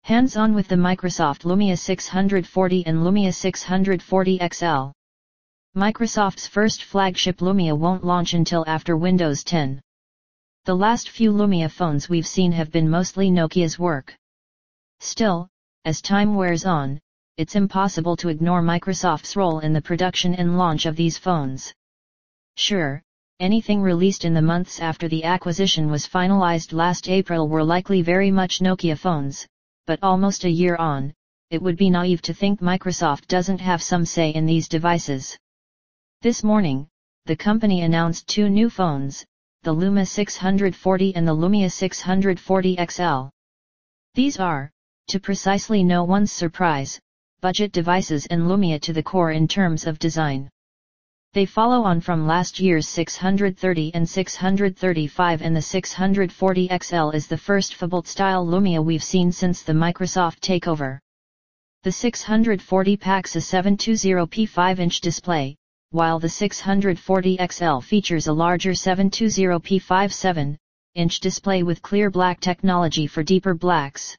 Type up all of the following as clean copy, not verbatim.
Hands-on with the Microsoft Lumia 640 and Lumia 640 XL. Microsoft's first flagship Lumia won't launch until after Windows 10. The last few Lumia phones we've seen have been mostly Nokia's work. Still, as time wears on, it's impossible to ignore Microsoft's role in the production and launch of these phones. Sure, anything released in the months after the acquisition was finalized last April were likely very much Nokia phones, but almost a year on, it would be naive to think Microsoft doesn't have some say in these devices. This morning, the company announced two new phones, the Lumia 640 and the Lumia 640 XL. These are, to precisely no one's surprise, budget devices and Lumia to the core in terms of design. They follow on from last year's 630 and 635, and the 640 XL is the first phablet-style Lumia we've seen since the Microsoft takeover. The 640 packs a 720p 5-inch display, while the 640 XL features a larger 720p 5.7-inch display with clear black technology for deeper blacks.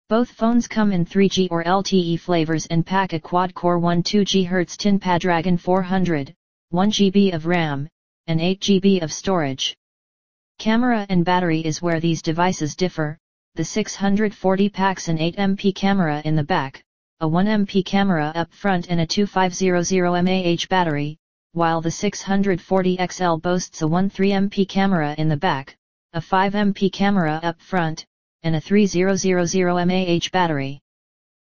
Both phones come in 3G or LTE flavors and pack a quad-core 12 GHz Snapdragon 400, 1GB of RAM, and 8GB of storage. Camera and battery is where these devices differ. The 640 packs an 8MP camera in the back, a 1MP camera up front and a 2500 mAh battery, while the 640 XL boasts a 13MP camera in the back, a 5MP camera up front, and a 3000 mAh battery.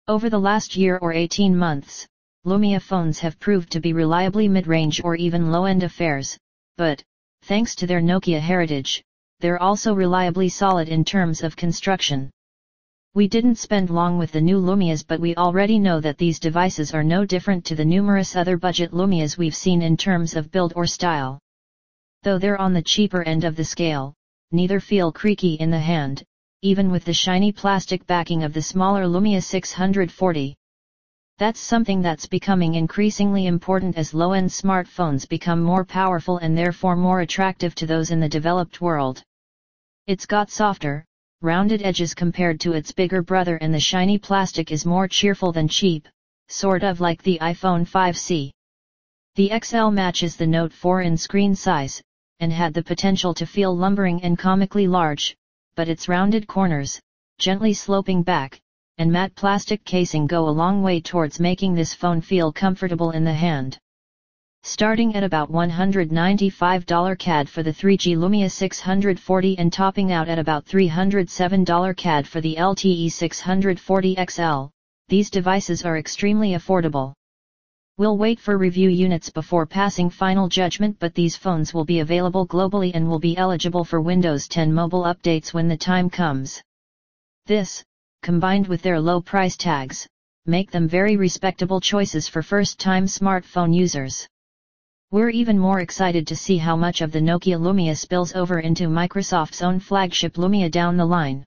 Over the last year or 18 months, Lumia phones have proved to be reliably mid-range or even low-end affairs, but, thanks to their Nokia heritage, they're also reliably solid in terms of construction. We didn't spend long with the new Lumias, but we already know that these devices are no different to the numerous other budget Lumias we've seen in terms of build or style. Though they're on the cheaper end of the scale, neither feel creaky in the hand, even with the shiny plastic backing of the smaller Lumia 640. That's something that's becoming increasingly important as low-end smartphones become more powerful and therefore more attractive to those in the developed world. It's got softer, rounded edges compared to its bigger brother, and the shiny plastic is more cheerful than cheap, sort of like the iPhone 5C. The XL matches the Note 4 in screen size, and had the potential to feel lumbering and comically large, but its rounded corners, gently sloping back, and matte plastic casing go a long way towards making this phone feel comfortable in the hand. Starting at about $195 CAD for the 3G Lumia 640 and topping out at about $307 CAD for the LTE 640 XL, these devices are extremely affordable. We'll wait for review units before passing final judgment, but these phones will be available globally and will be eligible for Windows 10 mobile updates when the time comes. This, combined with their low price tags, make them very respectable choices for first-time smartphone users. We're even more excited to see how much of the Nokia Lumia spills over into Microsoft's own flagship Lumia down the line.